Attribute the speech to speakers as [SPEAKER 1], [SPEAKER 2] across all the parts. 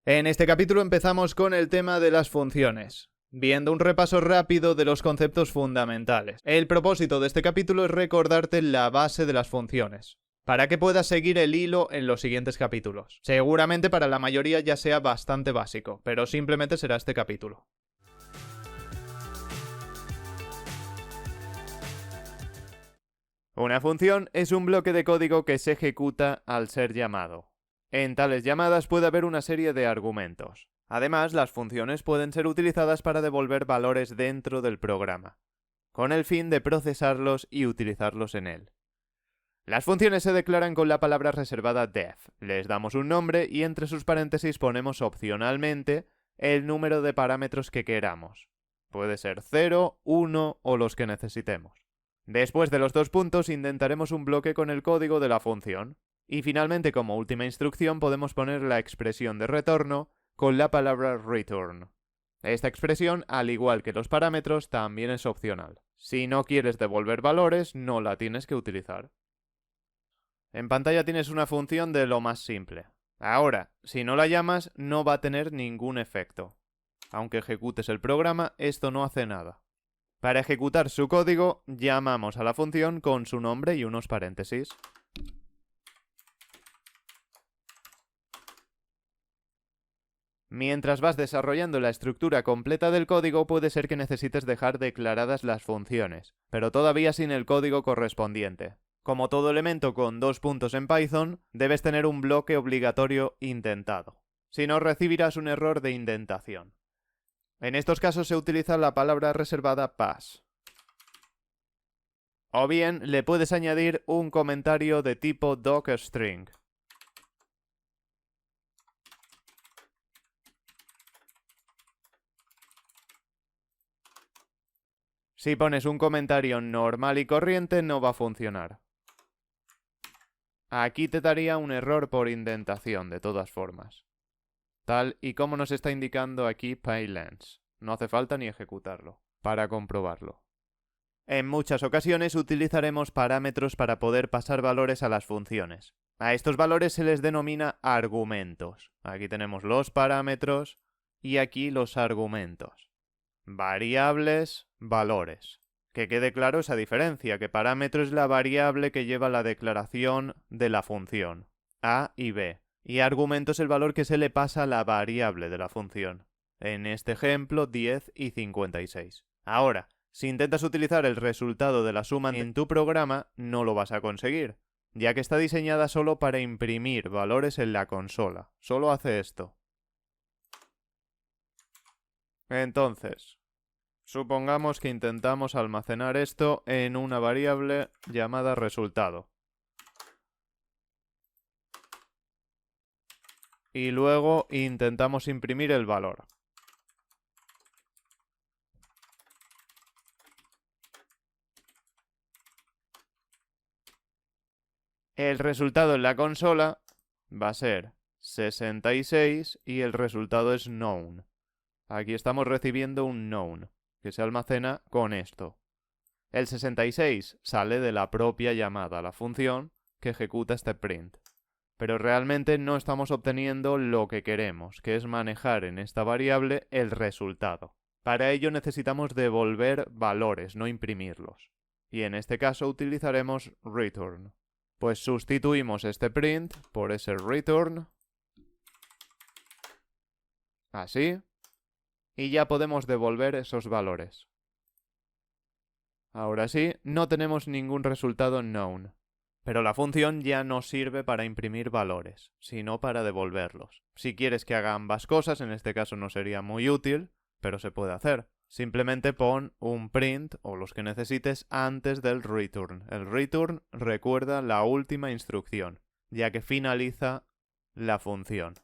[SPEAKER 1] En este capítulo empezamos con el tema de las funciones, viendo un repaso rápido de los conceptos fundamentales. El propósito de este capítulo es recordarte la base de las funciones, para que puedas seguir el hilo en los siguientes capítulos. Seguramente para la mayoría ya sea bastante básico, pero simplemente será este capítulo. Una función es un bloque de código que se ejecuta al ser llamado. En tales llamadas puede haber una serie de argumentos. Además, las funciones pueden ser utilizadas para devolver valores dentro del programa, con el fin de procesarlos y utilizarlos en él. Las funciones se declaran con la palabra reservada def. Les damos un nombre y entre sus paréntesis ponemos opcionalmente el número de parámetros que queramos. Puede ser 0, 1 o los que necesitemos. Después de los dos puntos intentaremos un bloque con el código de la función. Y finalmente, como última instrucción, podemos poner la expresión de retorno con la palabra return. Esta expresión, al igual que los parámetros, también es opcional. Si no quieres devolver valores, no la tienes que utilizar. En pantalla tienes una función de lo más simple. Ahora, si no la llamas, no va a tener ningún efecto. Aunque ejecutes el programa, esto no hace nada. Para ejecutar su código, llamamos a la función con su nombre y unos paréntesis. Mientras vas desarrollando la estructura completa del código, puede ser que necesites dejar declaradas las funciones, pero todavía sin el código correspondiente. Como todo elemento con dos puntos en Python, debes tener un bloque obligatorio indentado. Si no, recibirás un error de indentación. En estos casos se utiliza la palabra reservada pass. O bien le puedes añadir un comentario de tipo docstring. Si pones un comentario normal y corriente no va a funcionar. Aquí te daría un error por indentación de todas formas. Tal y como nos está indicando aquí Pylance. No hace falta ni ejecutarlo para comprobarlo. En muchas ocasiones utilizaremos parámetros para poder pasar valores a las funciones. A estos valores se les denomina argumentos. Aquí tenemos los parámetros y aquí los argumentos. Variables, valores. Que quede claro esa diferencia, que parámetro es la variable que lleva la declaración de la función, a y b, y argumento es el valor que se le pasa a la variable de la función. En este ejemplo, 10 y 56. Ahora, si intentas utilizar el resultado de la suma en tu programa, no lo vas a conseguir, ya que está diseñada solo para imprimir valores en la consola. Solo hace esto. Entonces, supongamos que intentamos almacenar esto en una variable llamada resultado. Y luego intentamos imprimir el valor. El resultado en la consola va a ser 66 y el resultado es known. Aquí estamos recibiendo un known, que se almacena con esto. El 66 sale de la propia llamada a la función que ejecuta este print. Pero realmente no estamos obteniendo lo que queremos, que es manejar en esta variable el resultado. Para ello necesitamos devolver valores, no imprimirlos. Y en este caso utilizaremos return. Pues sustituimos este print por ese return. Así. Y ya podemos devolver esos valores. Ahora sí, no tenemos ningún resultado known. Pero la función ya no sirve para imprimir valores, sino para devolverlos. Si quieres que haga ambas cosas, en este caso no sería muy útil, pero se puede hacer. Simplemente pon un print o los que necesites antes del return. El return recuerda la última instrucción, ya que finaliza la función.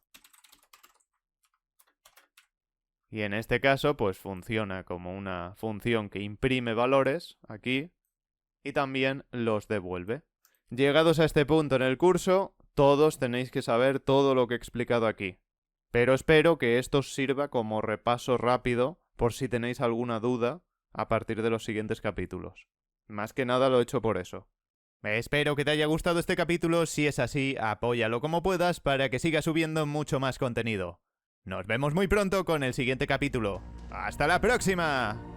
[SPEAKER 1] Y en este caso, pues funciona como una función que imprime valores aquí y también los devuelve. Llegados a este punto en el curso, todos tenéis que saber todo lo que he explicado aquí. Pero espero que esto os sirva como repaso rápido por si tenéis alguna duda a partir de los siguientes capítulos. Más que nada lo he hecho por eso. Espero que te haya gustado este capítulo. Si es así, apóyalo como puedas para que siga subiendo mucho más contenido. Nos vemos muy pronto con el siguiente capítulo. ¡Hasta la próxima!